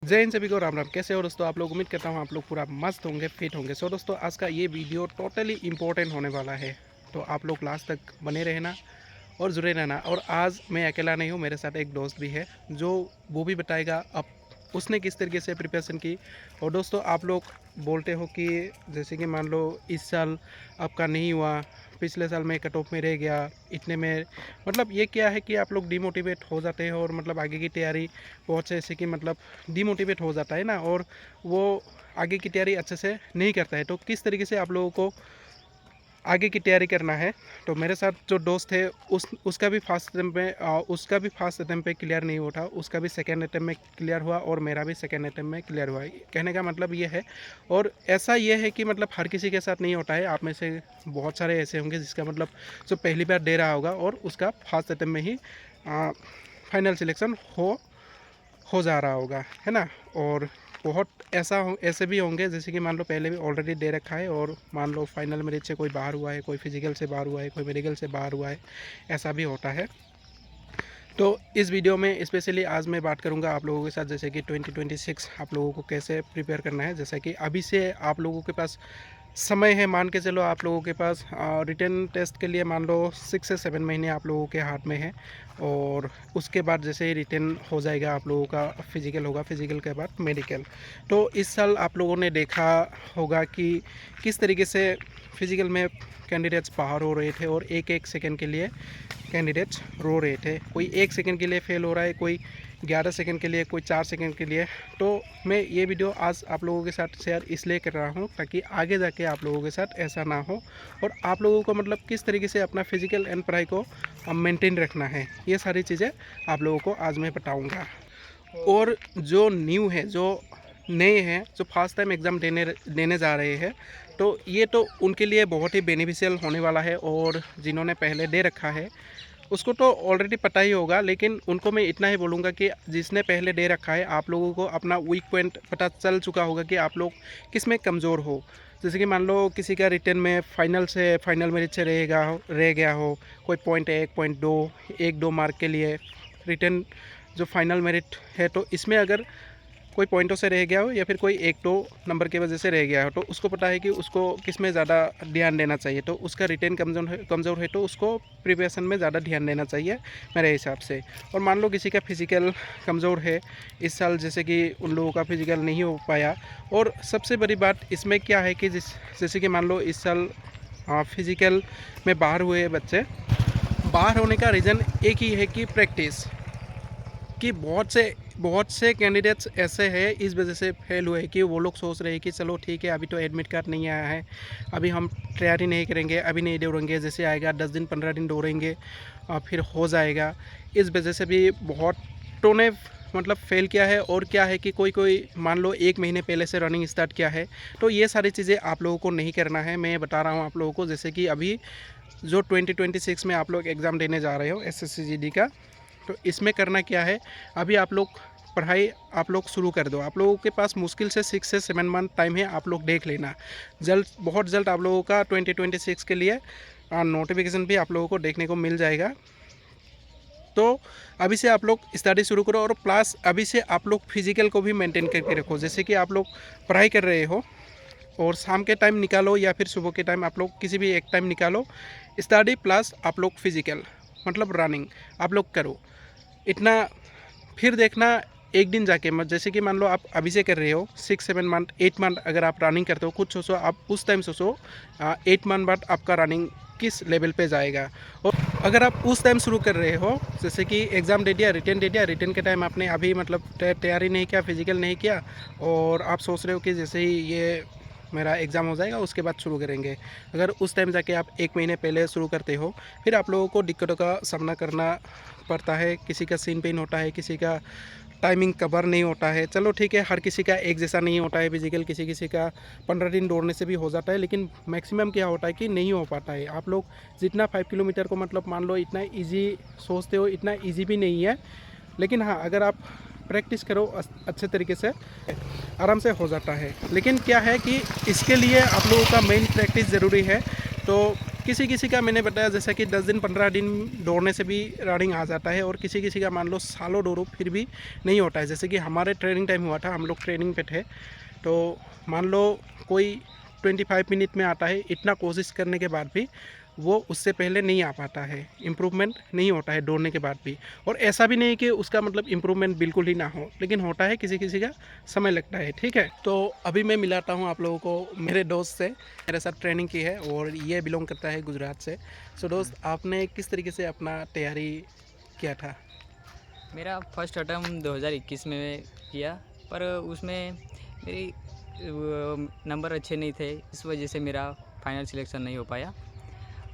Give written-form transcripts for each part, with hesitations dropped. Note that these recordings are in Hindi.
जय हिंद सभी को राम राम। कैसे हो दोस्तों आप लोग? उम्मीद करता हूँ आप लोग पूरा मस्त होंगे, फिट होंगे। सो दोस्तों आज का ये वीडियो टोटली इम्पोर्टेंट होने वाला है, तो आप लोग लास्ट तक बने रहना और जुड़े रहना। और आज मैं अकेला नहीं हूँ, मेरे साथ एक दोस्त भी है जो वो भी बताएगा अब उसने किस तरीके से प्रिपरेशन की। और दोस्तों आप लोग बोलते हो कि जैसे कि मान लो इस साल आपका नहीं हुआ, पिछले साल में कट ऑफ में रह गया इतने में, मतलब ये क्या है कि आप लोग डिमोटिवेट हो जाते हैं और मतलब आगे की तैयारी बहुत से ऐसे कि मतलब डिमोटिवेट हो जाता है ना, और वो आगे की तैयारी अच्छे से नहीं करता है। तो किस तरीके से आप लोगों को आगे की तैयारी करना है, तो मेरे साथ जो दोस्त है उसका भी फर्स्ट अटैम्प्ट पे क्लियर नहीं हुआ था, उसका भी सेकेंड अटैम्प्ट में क्लियर हुआ और मेरा भी सेकेंड अटैम्प्ट में क्लियर हुआ। कहने का मतलब ये है, और ऐसा ये है कि मतलब हर किसी के साथ नहीं होता है। आप में से बहुत सारे ऐसे होंगे जिसका मतलब जो पहली बार दे रहा होगा और उसका फर्स्ट अटैम्प्ट में ही फाइनल सिलेक्शन हो जा रहा होगा, है ना। और बहुत ऐसे भी होंगे जैसे कि मान लो पहले भी ऑलरेडी दे रखा है और मान लो फाइनल मेरिट से कोई बाहर हुआ है, कोई फिजिकल से बाहर हुआ है, कोई मेडिकल से बाहर हुआ है, ऐसा भी होता है। तो इस वीडियो में स्पेशली आज मैं बात करूंगा आप लोगों के साथ जैसे कि 2026 आप लोगों को कैसे प्रिपेयर करना है। जैसा कि अभी से आप लोगों के पास समय है, मान के चलो आप लोगों के पास रिटन टेस्ट के लिए मान लो 6 से 7 महीने आप लोगों के हाथ में है। और उसके बाद जैसे ही रिटन हो जाएगा आप लोगों का फिजिकल होगा, फिजिकल के बाद मेडिकल। तो इस साल आप लोगों ने देखा होगा कि किस तरीके से फिजिकल में कैंडिडेट्स बाहर हो रहे थे और एक एक सेकंड के लिए कैंडिडेट्स रो रहे थे। कोई 1 सेकंड के लिए फेल हो रहा है, कोई 11 सेकंड के लिए, कोई 4 सेकंड के लिए। तो मैं ये वीडियो आज आप लोगों के साथ शेयर इसलिए कर रहा हूँ ताकि आगे जाके आप लोगों के साथ ऐसा ना हो, और आप लोगों को मतलब किस तरीके से अपना फिजिकल एंड पढ़ाई को मेंटेन रखना है, ये सारी चीज़ें आप लोगों को आज मैं बताऊँगा। और जो न्यू है, जो नए हैं, जो फर्स्ट टाइम एग्ज़ाम देने जा रहे हैं, तो ये तो उनके लिए बहुत ही बेनिफिशियल होने वाला है। और जिन्होंने पहले दे रखा है उसको तो ऑलरेडी पता ही होगा, लेकिन उनको मैं इतना ही बोलूँगा कि जिसने पहले दे रखा है आप लोगों को अपना वीक पॉइंट पता चल चुका होगा कि आप लोग किस में कमज़ोर हो। जैसे कि मान लो किसी का रिटर्न में फाइनल मेरिट से रह गया हो, कोई पॉइंट 1, 2 1-2 मार्क के लिए रिटर्न जो फाइनल मेरिट है, तो इसमें अगर कोई पॉइंटों से रह गया हो या फिर कोई 1-2 नंबर की वजह से रह गया हो, तो उसको पता है कि उसको किस में ज़्यादा ध्यान देना चाहिए। तो उसका रिटेन कमज़ोर है तो उसको प्रिपरेशन में ज़्यादा ध्यान देना चाहिए मेरे हिसाब से। और मान लो किसी का फिज़िकल कमज़ोर है इस साल, जैसे कि उन लोगों का फिज़िकल नहीं हो पाया। और सबसे बड़ी बात इसमें क्या है कि जैसे कि मान लो इस साल फिज़िकल में बाहर हुए बच्चे, बाहर होने का रीज़न एक ही है कि प्रैक्टिस, कि बहुत से कैंडिडेट्स ऐसे हैं इस वजह से फेल हुए कि वो लोग सोच रहे हैं कि चलो ठीक है अभी तो एडमिट कार्ड नहीं आया है, अभी हम तैयारी नहीं करेंगे, अभी नहीं दौड़ेंगे, जैसे आएगा 10 दिन 15 दिन दौड़ेंगे और फिर हो जाएगा। इस वजह से भी बहुतों ने मतलब फेल किया है। और क्या है कि कोई मान लो 1 महीने पहले से रनिंग स्टार्ट किया है। तो ये सारी चीज़ें आप लोगों को नहीं करना है, मैं बता रहा हूँ आप लोगों को। जैसे कि अभी जो 2026 में आप लोग एग्ज़ाम देने जा रहे हो SSC GD का, तो इसमें करना क्या है, अभी आप लोग पढ़ाई आप लोग शुरू कर दो। आप लोगों के पास मुश्किल से 6 से 7 मंथ टाइम है, आप लोग देख लेना। बहुत जल्द आप लोगों का 2026 के लिए नोटिफिकेशन भी आप लोगों को देखने को मिल जाएगा। तो अभी से आप लोग स्टडी शुरू करो, और प्लस अभी से आप लोग फिजिकल को भी मेंटेन करके रखो। जैसे कि आप लोग पढ़ाई कर रहे हो और शाम के टाइम निकालो या फिर सुबह के टाइम, आप लोग किसी भी एक टाइम निकालो, स्टडी प्लस आप लोग फिजिकल मतलब रनिंग आप लोग करो इतना। फिर देखना एक दिन जाके मत, जैसे कि मान लो आप अभी से कर रहे हो 6, 7 मंथ 8 मंथ अगर आप रनिंग करते हो, खुद सोचो, आप उस टाइम सोचो 8 मंथ बाद आपका रनिंग किस लेवल पे जाएगा। और अगर आप उस टाइम शुरू कर रहे हो, जैसे कि एग्ज़ाम दे दिया, रिटर्न के टाइम आपने अभी मतलब तैयारी नहीं किया, फिजिकल नहीं किया, और आप सोच रहे हो कि जैसे ही ये मेरा एग्ज़ाम हो जाएगा उसके बाद शुरू करेंगे, अगर उस टाइम जाके आप 1 महीने पहले शुरू करते हो, फिर आप लोगों को दिक्कतों का सामना करना पड़ता है। किसी का सीन पेन होता है, किसी का टाइमिंग कवर नहीं होता है। चलो ठीक है, हर किसी का एक जैसा नहीं होता है फिजिकल, किसी किसी का 15 दिन दौड़ने से भी हो जाता है, लेकिन मैक्सिमम क्या होता है कि नहीं हो पाता है। आप लोग जितना 5 किलोमीटर को मतलब मान लो इतना ईजी सोचते हो, इतना ईजी भी नहीं है। लेकिन हाँ, अगर आप प्रैक्टिस करो अच्छे तरीके से, आराम से हो जाता है। लेकिन क्या है कि इसके लिए आप लोगों का मेन प्रैक्टिस ज़रूरी है। तो किसी किसी का मैंने बताया जैसा कि 10 दिन 15 दिन दौड़ने से भी रनिंग आ जाता है, और किसी किसी का मान लो सालों दौड़ो फिर भी नहीं होता है। जैसे कि हमारे ट्रेनिंग टाइम हुआ था, हम लोग ट्रेनिंग पे थे, तो मान लो कोई 25 मिनट में आता है, इतना कोशिश करने के बाद भी वो उससे पहले नहीं आ पाता है, इम्प्रूवमेंट नहीं होता है दौड़ने के बाद भी। और ऐसा भी नहीं कि उसका मतलब इम्प्रूवमेंट बिल्कुल ही ना हो, लेकिन होता है, किसी किसी का समय लगता है, ठीक है। तो अभी मैं मिलाता हूँ आप लोगों को मेरे दोस्त से, मेरे साथ ट्रेनिंग की है और ये बिलोंग करता है गुजरात से। सो दोस्त, आपने किस तरीके से अपना तैयारी किया था? मेरा फर्स्ट अटैम्प्ट 2021 में किया, पर उसमें मेरी नंबर अच्छे नहीं थे, इस वजह से मेरा फाइनल सिलेक्शन नहीं हो पाया।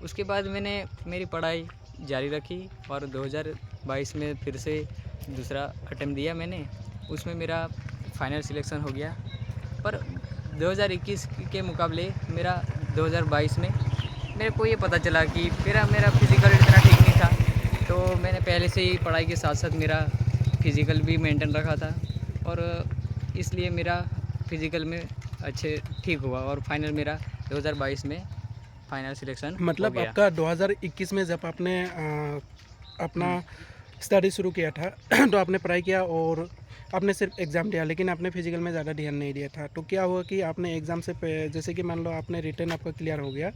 उसके बाद मैंने मेरी पढ़ाई जारी रखी और 2022 में फिर से दूसरा अटेम्प्ट दिया मैंने, उसमें मेरा फाइनल सिलेक्शन हो गया। पर 2021 के मुकाबले मेरा 2022 में मेरे को ये पता चला कि मेरा फिज़िकल इतना ठीक नहीं था, तो मैंने पहले से ही पढ़ाई के साथ साथ मेरा फिज़िकल भी मेंटेन रखा था, और इसलिए मेरा फिज़िकल में अच्छे ठीक हुआ और फाइनल मेरा 2022 में फाइनल सिलेक्शन हो मतलब गया। आपका 2021 में जब आपने अपना हम्म, स्टडी शुरू किया था तो आपने पढ़ाई किया और आपने सिर्फ एग्ज़ाम दिया, लेकिन आपने फिजिकल में ज़्यादा ध्यान नहीं दिया था। तो क्या हुआ कि आपने एग्ज़ाम से जैसे कि मान लो आपने रिटर्न आपका क्लियर हो गया,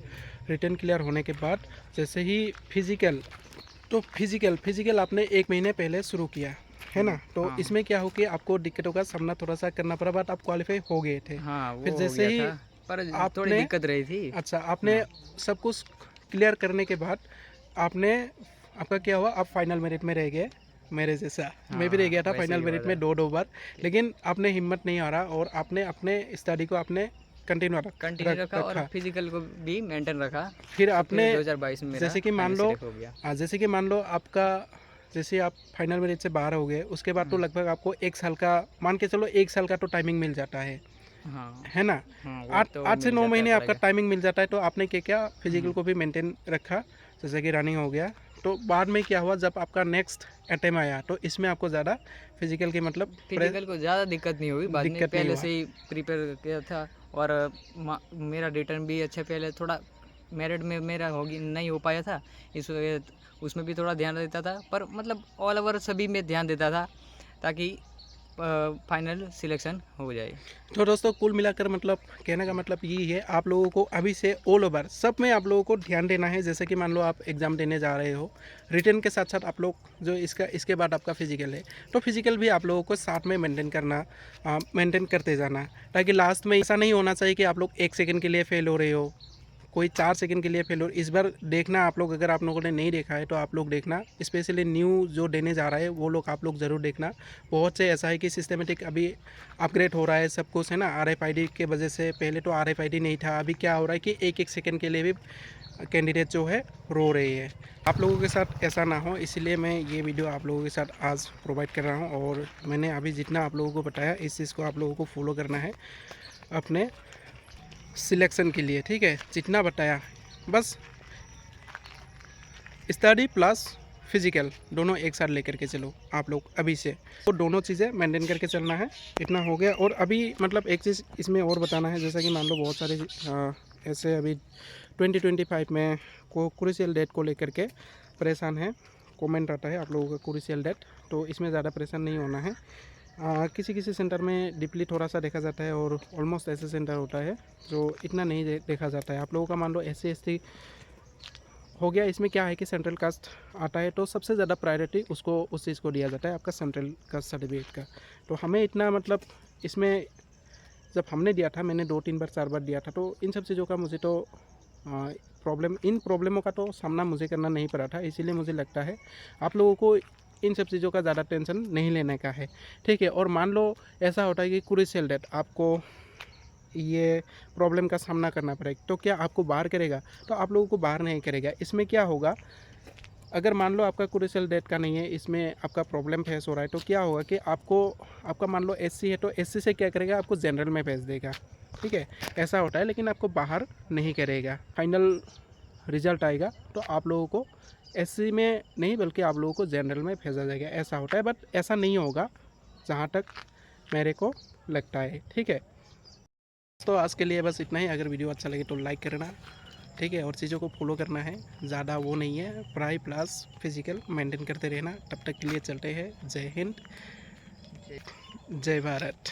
रिटर्न क्लियर होने के बाद जैसे ही फिजिकल, तो फिजिकल आपने 1 महीने पहले शुरू किया है ना, तो हाँ इसमें क्या हो कि आपको दिक्कतों का सामना थोड़ा सा करना पड़ा, बट आप क्वालिफाई हो गए थे। हाँ, फिर वो हो जैसे गया ही था, पर थोड़ी आपने, दिक्कत रही थी। अच्छा, आपने हाँ सब कुछ क्लियर करने के बाद आपने, आपका क्या हुआ, आप फाइनल मेरिट में रह गए मेरे जैसा। मैं भी रह हाँ, गया था वैसे फाइनल ही हुआ मेरिट था में दो बार, लेकिन आपने हिम्मत नहीं हारा और आपने अपने स्टडी को आपने कंटिन्यू कंटिन्यू रखा और रखा। फिजिकल को भी मेंटेन रखा। फिर तो फिर आपने, 2022 में मेरा जैसे कि फाइनल मान लो, सिलेक्ट हो गया। जैसे कि मान लो आपका, जैसे आप फाइनल मेरिट से बाहर हो गए, उसके बाद तो हम्म, लगभग आपको 1 साल का, मान के चलो 1 साल का तो टाइमिंग मिल जाता हाँ है ना। हाँ, वो आठ तो आठ से मिल नौ जाता है महीने पढ़ाई आपका का। टाइमिंग मिल जाता है, तो आपने क्या क्या फिजिकल हम्म, को भी मेंटेन रखा, जैसे कि रनिंग हो गया। तो बाद में क्या हुआ, जब आपका नेक्स्ट अटेम्प्ट आया तो इसमें आपको ज़्यादा फिजिकल के मतलब फिजिकल को ज़्यादा दिक्कत नहीं हुई, बाद में दिक्कत नहीं पहले हुआ। से ही प्रिपेयर किया था। और मेरा रिटर्न भी अच्छा, पहले थोड़ा मेरिट में मेरा नहीं हो पाया था, इस वजह उसमें भी थोड़ा ध्यान देता था, पर मतलब ऑल ओवर सभी में ध्यान देता था ताकि फाइनल सिलेक्शन हो जाए। तो दोस्तों, कुल मिलाकर मतलब कहने का मतलब यही है, आप लोगों को अभी से ऑल ओवर सब में आप लोगों को ध्यान देना है। जैसे कि मान लो आप एग्ज़ाम देने जा रहे हो, रिटर्न के साथ साथ आप लोग जो इसके बाद आपका फिजिकल है, तो फिजिकल भी आप लोगों को साथ में मेंटेन करना, मेंटेन करते जाना, ताकि लास्ट में ऐसा नहीं होना चाहिए कि आप लोग 1 सेकंड के लिए फेल हो रहे हो, कोई 4 सेकंड के लिए फेल हो। इस बार देखना आप लोग, अगर आप लोगों ने नहीं देखा है तो आप लोग देखना, स्पेशली न्यू जो देने जा रहा है वो लोग आप लोग ज़रूर देखना। बहुत से ऐसा है कि सिस्टमेटिक अभी अपग्रेड हो रहा है सब कुछ, है ना। RFID के वजह से, पहले तो RFID नहीं था, अभी क्या हो रहा है कि एक एक सेकंड के लिए भी कैंडिडेट जो है रो रही है। आप लोगों के साथ ऐसा ना हो, इसलिए मैं ये वीडियो आप लोगों के साथ आज प्रोवाइड कर रहा हूँ। और मैंने अभी जितना आप लोगों को बताया, इस चीज़ को आप लोगों को फॉलो करना है अपने सिलेक्शन के लिए, ठीक है। जितना बताया, बस स्टडी प्लस फिजिकल दोनों एक साथ लेकर के चलो आप लोग अभी से, तो दोनों चीज़ें मेंटेन करके चलना है। इतना हो गया। और अभी मतलब एक चीज़ इसमें और बताना है, जैसा कि मान लो बहुत सारे ऐसे अभी 2025 में को क्रूशियल डेट को लेकर के परेशान है, कमेंट आता है आप लोगों का क्रूशियल डेट, तो इसमें ज़्यादा परेशान नहीं होना है। किसी किसी सेंटर में डीपली थोड़ा सा देखा जाता है, और ऑलमोस्ट ऐसे सेंटर होता है जो इतना नहीं देखा जाता है। आप लोगों का मान लो SC ST हो गया, इसमें क्या है कि सेंट्रल कास्ट आता है, तो सबसे ज़्यादा प्रायोरिटी उसको, उस चीज़ को दिया जाता है आपका सेंट्रल कास्ट सर्टिफिकेट का। तो हमें इतना मतलब इसमें जब हमने दिया था, मैंने 2 3 बार 4 बार दिया था, तो इन सब चीज़ों का मुझे तो इन प्रॉब्लमों का तो सामना मुझे करना नहीं पड़ा था। इसीलिए मुझे लगता है आप लोगों को इन सब चीज़ों का ज़्यादा टेंशन नहीं लेने का है, ठीक है। और मान लो ऐसा होता है कि क्रूशियल डेट आपको ये प्रॉब्लम का सामना करना पड़ेगा, तो क्या आपको बाहर करेगा? तो आप लोगों को बाहर नहीं करेगा। इसमें क्या होगा, अगर मान लो आपका क्रूशियल डेट का नहीं है, इसमें आपका प्रॉब्लम फेस हो रहा है, तो क्या होगा कि आपको, आपका मान लो SC है, तो SC से क्या करेगा, आपको जनरल में भेज देगा, ठीक है। ऐसा होता है, लेकिन आपको बाहर नहीं करेगा। फाइनल रिजल्ट आएगा तो आप लोगों को SC में नहीं, बल्कि आप लोगों को जनरल में भेजा जाएगा, ऐसा होता है। बट ऐसा नहीं होगा जहाँ तक मेरे को लगता है, ठीक है। तो आज के लिए बस इतना ही। अगर वीडियो अच्छा लगे तो लाइक करना, ठीक है, और चीज़ों को फॉलो करना है, ज़्यादा वो नहीं है, पढ़ाई प्लस फिजिकल मेंटेन करते रहना। तब तक के लिए चलते हैं। जय हिंद, जय भारत।